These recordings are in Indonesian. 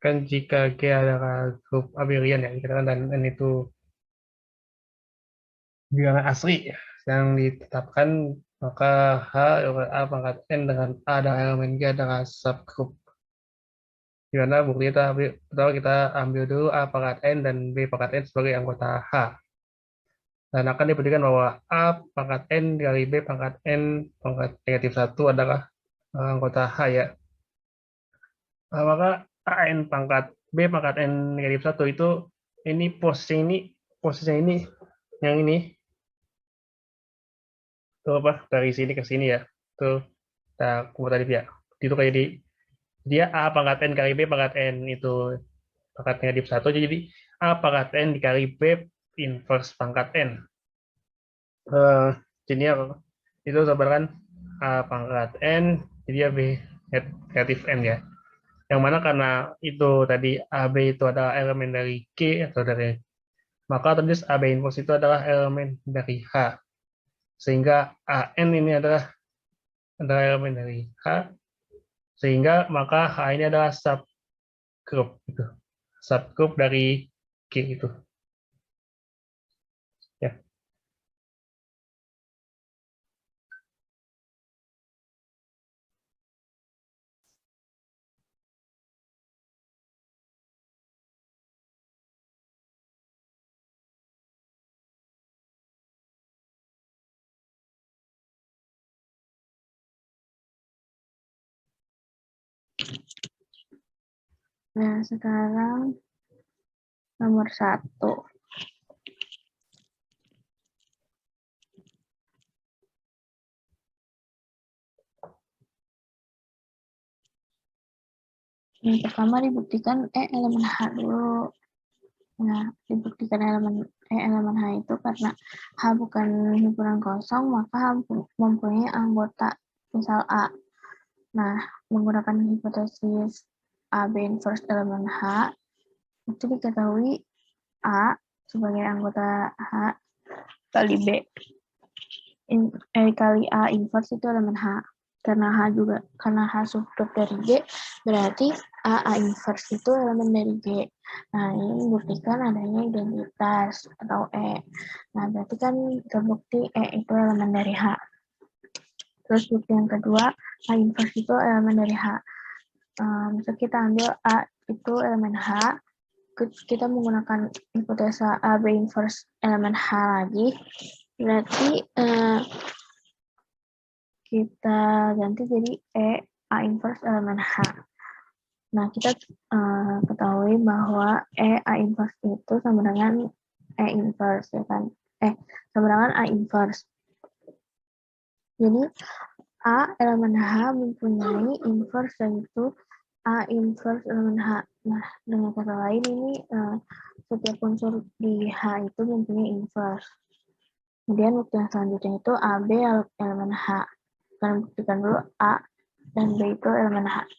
kan jika G adalah grup abelian ya, dikatakan dan N itu bilangan asli yang ditetapkan, maka H over A pangkat N dengan A dan elemen G adalah subgrup. Di mana bukti kita pertama kita ambil dulu A pangkat N dan B pangkat N sebagai anggota H. Dan akan dibuktikan bahwa A pangkat N dikali B pangkat N pangkat negatif 1 adalah anggota H ya. Maka AN pangkat B pangkat N negatif 1 itu ini posisinya ini yang ini tuh apa dari sini ke sini ya. Tuh kita tadi ya. Itu kayak dia A pangkat N kali B pangkat N itu pangkat negatif 1 jadi A pangkat N dikali B inverse pangkat N. Jadi itu sebenarnya A pangkat N jadi B negatif N ya. Yang mana karena itu tadi AB itu adalah elemen dari G atau dari maka otomatis AB inverse itu adalah elemen dari H. Sehingga AN ini adalah elemen dari H. Sehingga maka H ini adalah subgroup gitu. Subgroup dari G itu. Ya. Nah, sekarang nomor 1. Yang pertama dibuktikan elemen H dulu. Nah, dibuktikan elemen H itu karena H bukan himpunan kosong, maka H mempunyai anggota misal A. Nah, menggunakan hipotesis AB inverse elemen H, itu diketahui A sebagai anggota H kali B. Kali A inverse itu elemen H. Karena H subgrup dari G, berarti A inverse itu elemen dari G. Nah, ini membuktikan adanya identitas atau E. Nah, berarti kan terbukti E itu elemen dari H. Terus bukti yang kedua, A inverse itu elemen dari H. Misal kita ambil A itu elemen H, kita menggunakan hipotesa AB inverse elemen H lagi, berarti kita ganti jadi A inverse elemen H. Nah, kita ketahui bahwa A inverse itu sama dengan E inverse, ya kan? Sama dengan A inverse. Jadi, A elemen H mempunyai inverse, yaitu A inverse elemen H. Nah, dengan kata lain ini setiap unsur di H itu mempunyai inverse. Kemudian bukti yang selanjutnya itu AB elemen H. Kita buktikan dulu A dan B itu elemen H.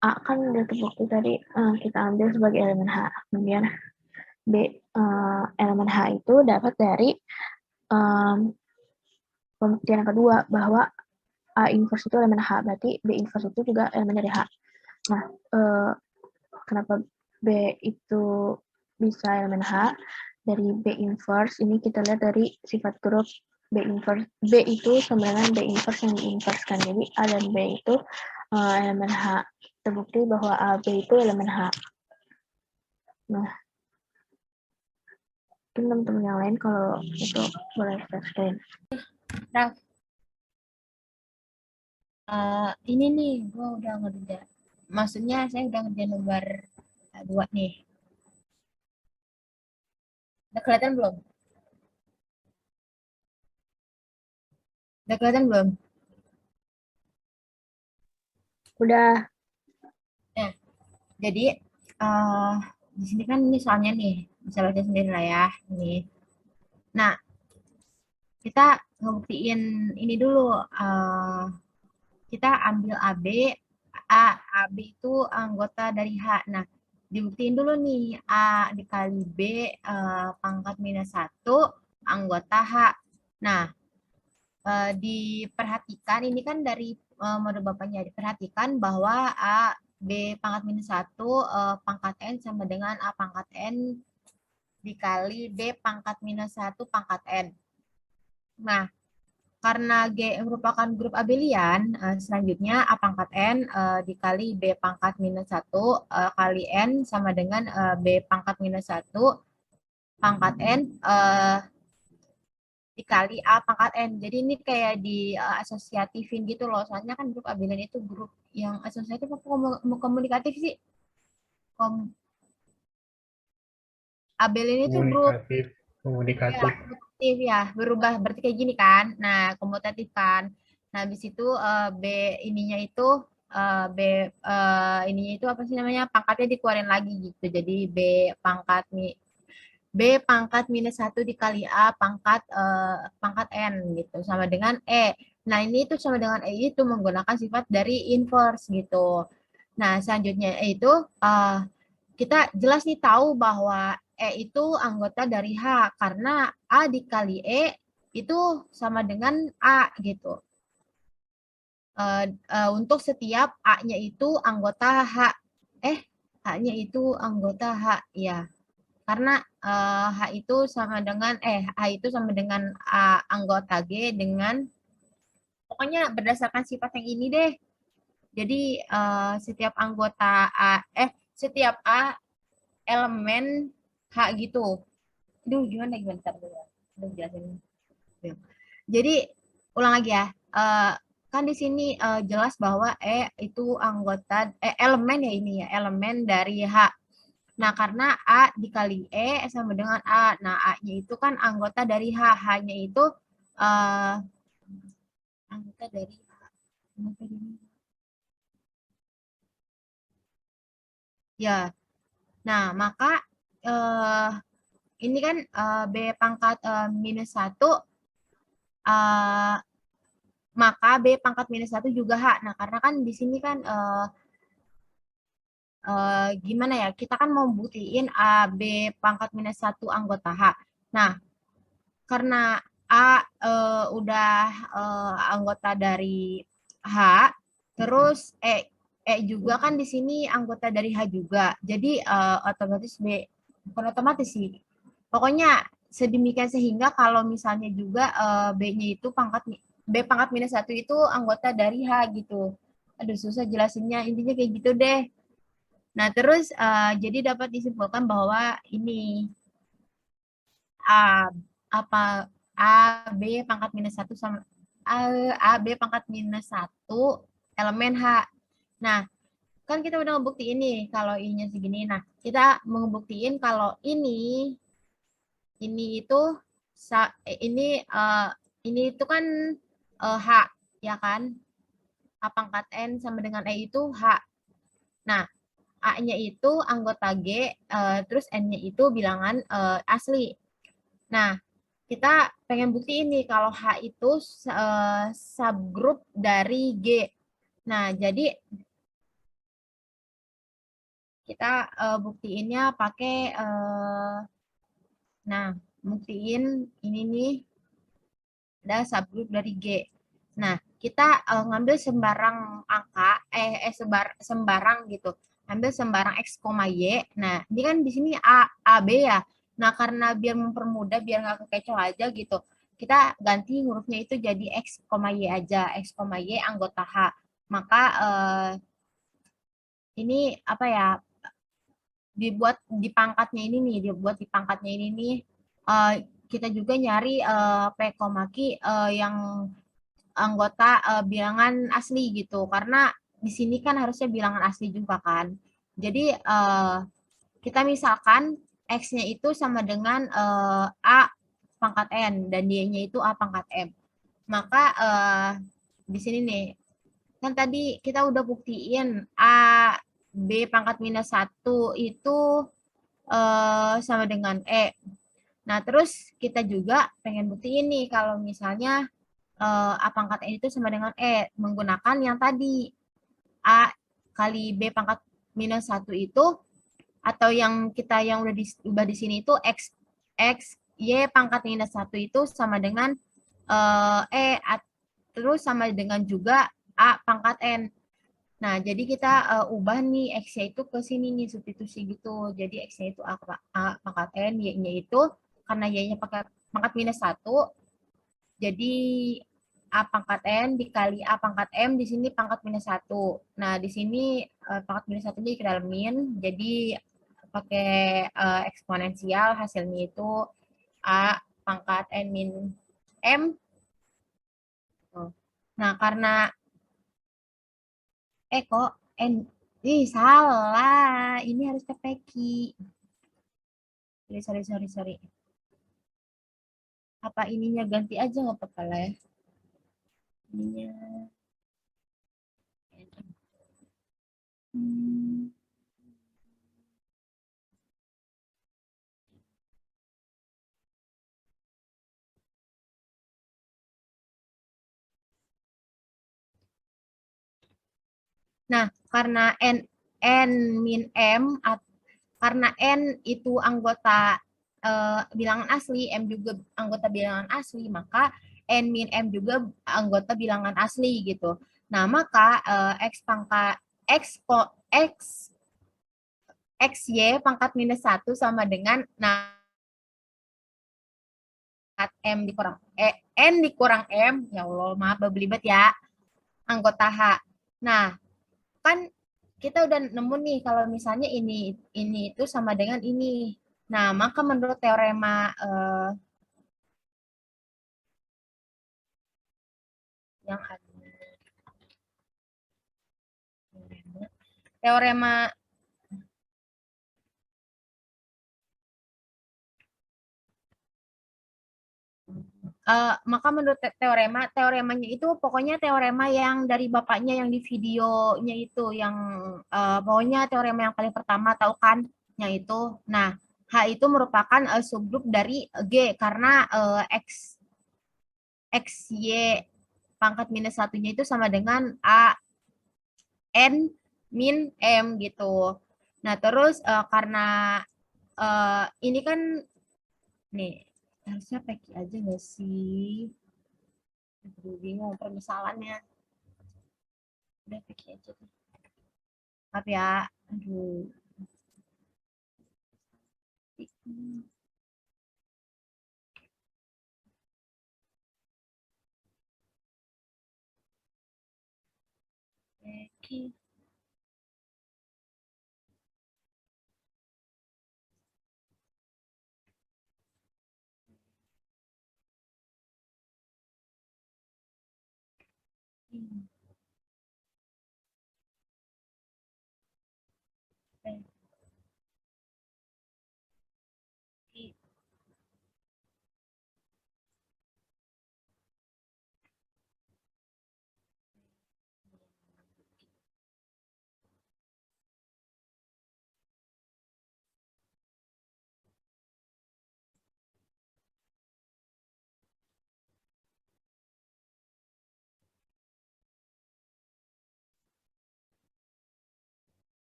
A kan udah terbukti tadi kita ambil sebagai elemen H. Kemudian B elemen H itu dapat dari pembuktian yang kedua bahwa A inverse itu elemen H, berarti B inverse itu juga elemen dari H. Nah, kenapa B itu bisa elemen H? Dari B inverse, ini kita lihat dari sifat grup B inverse. B itu sama dengan B inverse yang diinversekan. Jadi A dan B itu elemen H. Terbukti bahwa A, B itu elemen H. Nah, mungkin teman-teman yang lain kalau itu boleh share screen. Raf, ini nih, gue udah ngerjain. Maksudnya saya udah ngerjain nomor 2 nih. Udah kelihatan belum? Udah kelihatan belum? Udah. Nah, jadi di sini kan ini soalnya nih, bisa baca sendiri lah ya. Nih. Nah, kita ngebuktiin ini dulu. Kita ambil AB, AB itu anggota dari H. Nah, dibuktiin dulu nih, A dikali B pangkat minus 1 anggota H. Nah, diperhatikan, ini kan dari mode Bapaknya, diperhatikan bahwa A B pangkat minus 1 pangkat N sama dengan A pangkat N dikali B pangkat minus 1 pangkat N. Nah, karena G merupakan grup abelian, selanjutnya A pangkat N dikali B pangkat minus 1 kali N sama dengan B pangkat minus 1 pangkat N dikali A pangkat N. Jadi ini kayak di asosiatifin gitu loh. Soalnya kan grup abelian itu grup yang asosiatif apa komunikatif sih? Abelian itu grup Komunikatif. ya, komutatif ya, berubah berarti kayak gini kan. Nah, komutatif kan. Nah, habis itu B ininya itu B ininya itu apa sih namanya? Pangkatnya dikeluarin lagi gitu. Jadi B pangkat minus 1 dikali A pangkat N gitu sama dengan E. Nah, ini itu sama dengan E itu menggunakan sifat dari inverse gitu. Nah, selanjutnya itu kita jelas nih tahu bahwa E itu anggota dari H karena A dikali E itu sama dengan A gitu. Untuk setiap A-nya itu anggota H. H-nya itu anggota H ya. Karena H itu sama dengan H itu sama dengan anggota G dengan pokoknya berdasarkan sifat yang ini deh. Jadi setiap anggota setiap A elemen H gitu. Aduh, gimana bentar dulu. Udah jelasin. Jadi ulang lagi ya. Kan di sini jelas bahwa itu anggota elemen ya ini ya, elemen dari H. Nah, karena A dikali E sama dengan A. Nah, A-nya itu kan anggota dari H. H-nya itu anggota dari H. Ya. Nah, maka ini kan B pangkat minus 1 maka B pangkat minus 1 juga H. Nah, karena kan di sini kan gimana ya, kita kan mau buktiin A, B pangkat minus 1 anggota H. Nah, karena A udah anggota dari H, terus E juga kan di sini anggota dari H juga. Jadi otomatis B, bukan otomatis sih. Pokoknya sedemikian sehingga kalau misalnya juga B-nya itu B pangkat minus 1 itu anggota dari H gitu. Aduh, susah jelasinnya. Intinya kayak gitu deh. Nah, terus jadi dapat disimpulkan bahwa ini A B pangkat minus 1 sama B pangkat minus 1 elemen H. Nah, kan kita udah ngebuktiin nih kalau I-nya segini. Nah, kita ngebuktiin kalau ini itu ini itu kan H ya kan? A pangkat N sama dengan E itu H. Nah, A-nya itu anggota G, terus N-nya itu bilangan asli. Nah, kita pengen buktiin nih kalau H itu subgroup dari G. Nah, jadi kita buktiinnya pakai, nah, buktiin ini nih ada subgroup dari G. Nah, kita ngambil sembarang angka, sembarang gitu. Ambil sembarang X, Y. Nah, ini kan di sini A, B ya. Nah, karena biar mempermudah, biar nggak kekecoh aja gitu, kita ganti hurufnya itu jadi X, Y aja. X, Y anggota H. Maka ini apa ya, dibuat di pangkatnya ini nih, kita juga nyari P, Q yang anggota bilangan asli gitu. Karena di sini kan harusnya bilangan asli juga kan. Jadi kita misalkan X-nya itu sama dengan A pangkat N dan Y-nya itu A pangkat M. Maka di sini nih, kan tadi kita udah buktiin A B pangkat minus 1 itu sama dengan E. Nah, terus kita juga pengen buktiin nih kalau misalnya A pangkat N itu sama dengan E menggunakan yang tadi A kali B pangkat minus 1 itu, atau yang kita yang udah diubah di sini itu X Y pangkat minus 1 itu sama dengan terus sama dengan juga A pangkat N. Nah, jadi kita ubah nih X-nya itu ke sini nih, substitusi gitu. Jadi X-nya itu A pangkat N, Y-nya itu, karena Y-nya pangkat minus 1, jadi A pangkat N dikali A pangkat M, di sini pangkat minus 1. Nah, di sini pangkat minus 1 jadi kita min, jadi pakai eksponensial, hasilnya itu A pangkat N min M. Nah, karena kok N, salah. Ini harus TPQ. Sorry. Apa ininya ganti aja nggak apa-apa lah ya. Ininya. Nah, karena N min M, karena N itu anggota bilangan asli, M juga anggota bilangan asli, maka N min M juga anggota bilangan asli gitu. Nah, maka X pangkat XY pangkat minus 1 sama dengan, nah, M dikurang N dikurang M, ya Allah, maaf belibet ya, anggota H. Nah, kan kita udah nemu nih kalau misalnya ini itu sama dengan ini. Nah, maka menurut teorema yang ada teorema maka menurut teoremanya itu pokoknya teorema yang dari bapaknya yang di videonya itu, yang pokoknya teorema yang paling pertama, tahu kan yang itu. Nah, H itu merupakan subgrup dari G karena XY pangkat minus satunya itu sama dengan A N min M gitu. Nah, terus karena ini kan nih, harusnya PQ aja nggak sih? Aduh, bingung permisalannya. Udah PQ aja deh. Maaf ya. Aduh. PQ.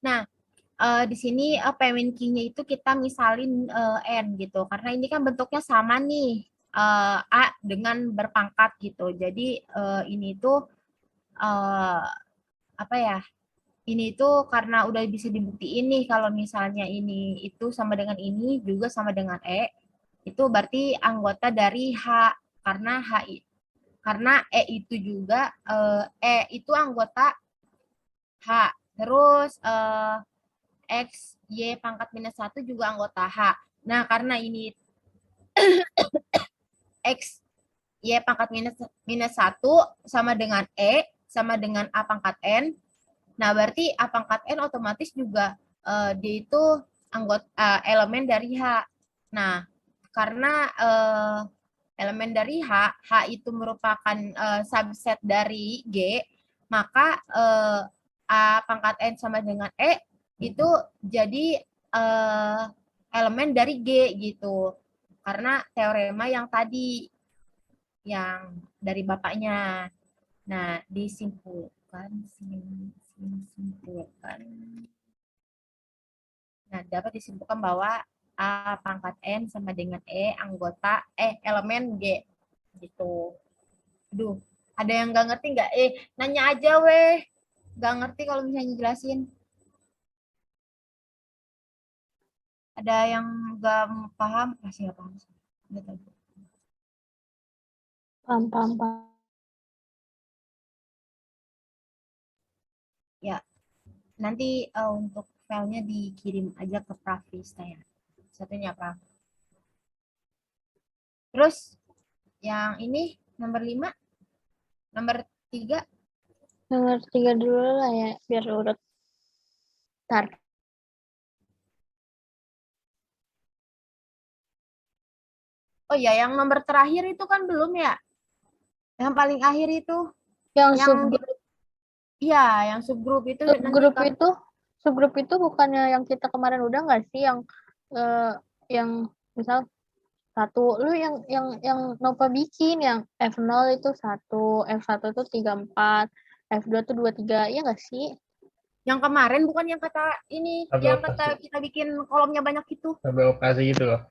Nah, di sini payment key-nya itu kita misalin N gitu. Karena ini kan bentuknya sama nih. A dengan berpangkat gitu. Jadi ini tuh apa ya? Ini tuh karena udah bisa dibuktiin nih kalau misalnya ini itu sama dengan ini juga sama dengan itu berarti anggota dari H, karena karena itu juga itu anggota H. Terus X, Y pangkat minus 1 juga anggota H. Nah, karena ini X, Y pangkat minus 1 sama dengan sama dengan A pangkat N. Nah, berarti A pangkat N otomatis juga dia itu anggota elemen dari H. Nah, karena elemen dari H itu merupakan subset dari G, maka A pangkat N sama dengan itu jadi elemen dari G gitu. Karena teorema yang tadi, yang dari bapaknya. Nah, disimpulkan. Nah, dapat disimpulkan bahwa A pangkat N sama dengan anggota elemen G. gitu. Aduh, ada yang nggak ngerti nggak? Nanya aja weh. Nggak ngerti kalau misalnya jelasin. Ada yang nggak paham? Pasti nggak paham. Nggak tahu. Paham, paham, paham. Ya, nanti untuk filenya dikirim aja ke Pravista ya. Satunya Prav. Terus yang ini nomor 5, nomor 3. Nomor 3 dulu lah ya, biar urut. Ntar. Oh ya, yang nomor terakhir itu kan belum ya? Yang paling akhir itu, Yang yang iya, yang subgrup itu nanti subgrup itu bukannya yang kita kemarin udah nggak sih, yang misal satu, lu yang Nova bikin yang F0 itu 1, F1 itu 34, F2 itu 23, iya nggak sih? yang kemarin bukan yang kata ini, Tabel yang operasi, kata kita bikin kolomnya banyak itu. tabel operasi gitu loh.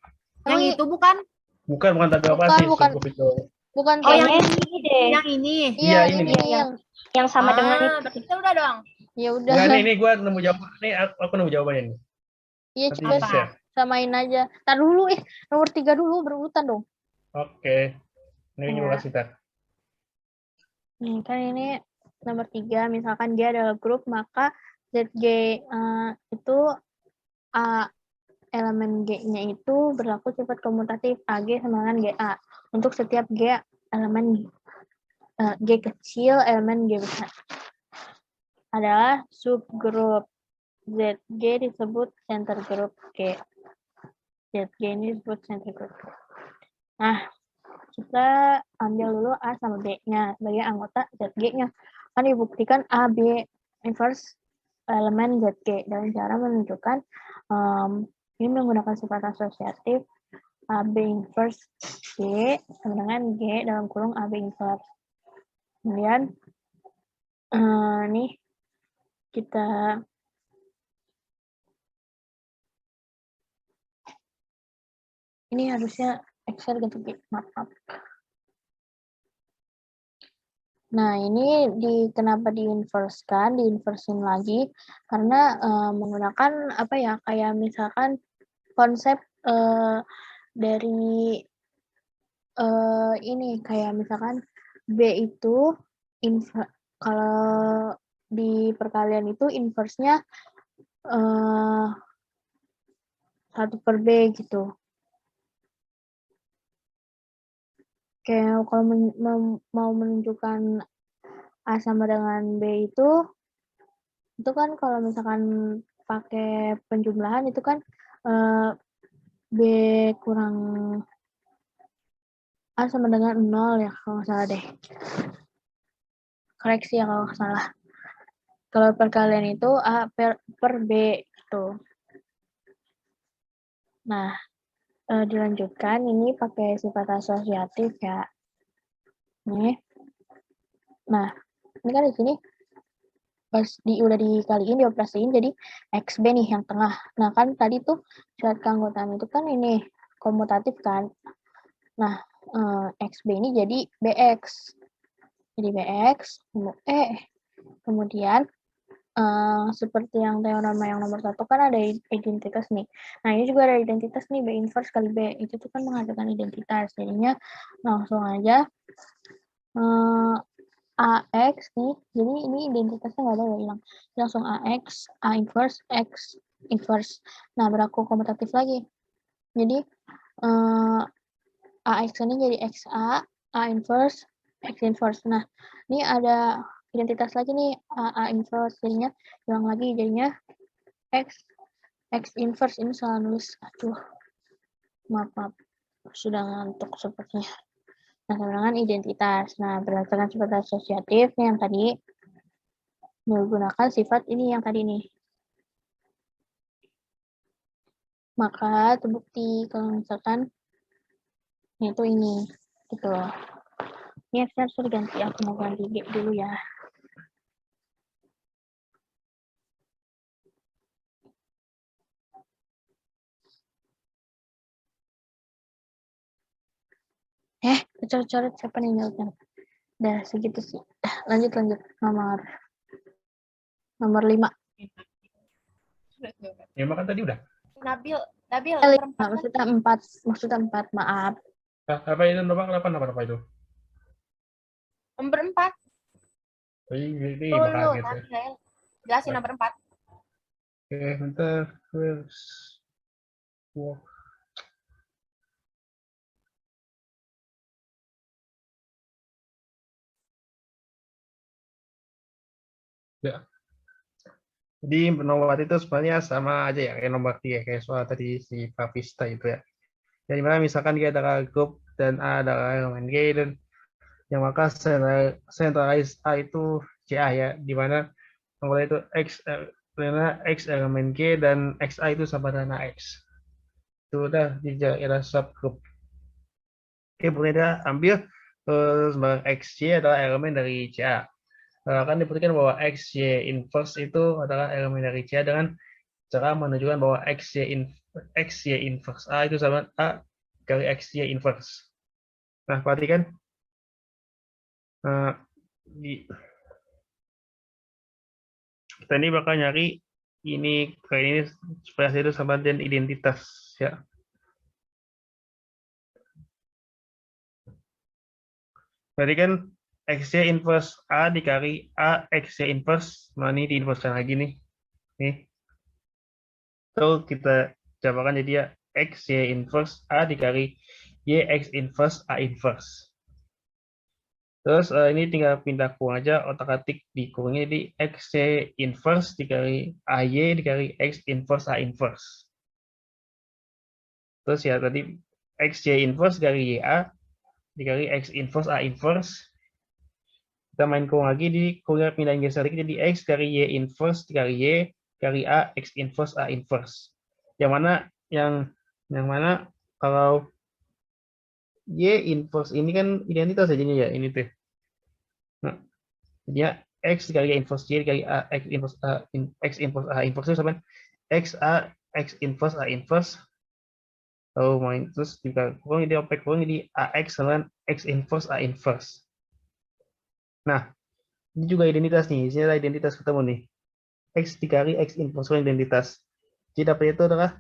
Yang Oh, itu bukan? Bukan tabel operasi, bukan subgroup itu. bukan Oh, yang kayaknya ini deh. Yang ini. iya ini ini nih. yang sama dengan itu. Berarti kita udah dong. Ya udah. Enggak, ini gue nemu jawaban. Nih aku nemu jawabannya nih. Iya, Nanti coba share. samain aja. Tar dulu, nomor 3 dulu berurutan dong. Oke. Ini Ya. gue kasih tar. Nih, kan ini nomor 3, misalkan dia adalah grup, maka ZG itu elemen G-nya itu berlaku sifat komutatif AG sama dengan GA. Untuk setiap G elemen G kecil, elemen G besar adalah subgrup. ZG disebut center group G. ZG ini disebut center group. Nah, kita ambil dulu A sama B-nya sebagai anggota ZG-nya. Kan dibuktikan AB inverse elemen ZG dengan cara menunjukkan ini menggunakan sifat asosiatif AB inverse G sama dengan G dalam kurung AB inverse. Kemudian nih kita ini harusnya Excel gitu, maaf. Nah, ini kenapa diinversin lagi, karena menggunakan apa ya, kayak misalkan konsep dari ini, kayak misalkan B itu kalau di perkalian itu inverse-nya 1/B gitu. Kayak kalau mau menunjukkan A sama dengan B itu kan kalau misalkan pakai penjumlahan itu kan B kurang A sama dengan 0 ya kalau nggak salah deh. Koreksi ya kalau nggak salah. Kalau perkalian itu A per B gitu. Nah, dilanjutkan ini pakai sifat asosiatif ya. Nih. Nah, ini kan di sini pas udah dikaliin, dioperasiin jadi XB nih yang tengah. Nah, kan tadi tuh syarat keanggotaan itu kan ini komutatif kan. Nah, XB ini jadi BX. Jadi BX, kemudian seperti yang teorema yang nomor 1 kan ada identitas nih. Nah, ini juga ada identitas nih, B inverse kali B. Itu tuh kan menghasilkan identitas. Jadinya langsung aja AX nih, jadi ini identitasnya nggak ada ya, hilang. Langsung AX, A inverse, X inverse. Nah, berlaku komutatif lagi. Jadi AX ini jadi XA, A inverse, X inverse. Nah, ini ada identitas lagi nih, A inverse, jadinya hilang lagi, jadinya X inverse. Ini salah nulis, aduh, maaf, sudah ngantuk sepertinya. Nah, dengan identitas. Nah, berdasarkan sifat asosiatif nih yang tadi menggunakan sifat ini yang tadi nih. Maka terbukti kalau misalkan itu ini gitu loh. Ini saya harus ganti, aku mau ganti G dulu ya. coret-coret siapa nih jawabnya. Udah segitu sih. Lanjut nomor 5. Ya makan tadi udah. Nabil, Nabil, Eh, nomor 4 maksudnya 4, maaf. Apa itu nomor 8 apa itu? Nomor 4. Ini Dulu, bakal gitu. Nabil. Jelasin nomor 4. Oke, bentar. Wow. Ya. Jadi nomor itu sebenarnya sama aja ya kayak nomor 3 kayak soal tadi si Pavista itu ya. Jadi mana misalkan dia adalah grup dan A adalah elemen G dan yang maka centralize A itu CA ya, di mana nomor itu X elemen G dan XA itu sama dengan X. Itu udah dijadikan subgroup. Oke, boleh dah ambil sebagai XY adalah elemen dari CA. Kan dibuktikan bahwa XY inverse itu adalah elemen dari CA dengan cara menunjukkan bahwa XY inverse A itu sama A kali XY inverse. Nah, perhatikan. Kita ini bakal nyari ini kayak ini supaya itu sama dengan identitas ya. Berarti kan XY inverse A dikali A XY inverse, nah ini diinverskan lagi nih. Nih. So kita jabarkan jadi ya XY inverse A dikali Y X inverse A inverse. Terus ini tinggal pindah kurung aja, otak-atik dikurungnya di XY inverse dikali AY dikali X inverse A inverse. Terus ya tadi XY inverse dikali YA dikali X inverse A inverse. Kita main kurung lagi di kurungnya pindahin geser dikit jadi X dari Y inverse dikali Y kali A X inverse A inverse. Yang mana kalau Y inverse ini kan identitas jadinya ya ini tuh. Nah, jadinya X dikali Y inverse Y dikali A X inverse A inverse itu sama X A X inverse A inverse. Lalu main terus juga kurang jadi opak kurang jadi AX sama X inverse A inverse. Nah, ini juga identitas nih. Di sini ada identitas ketemu nih. X dikali X inverse identitas. Jadi dapat itu adalah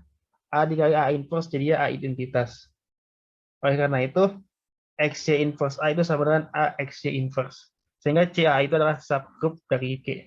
A dikali A inverse jadi A identitas. Oleh karena itu, XY inverse A itu sama dengan A XY inverse. Sehingga CA itu adalah subgroup dari G.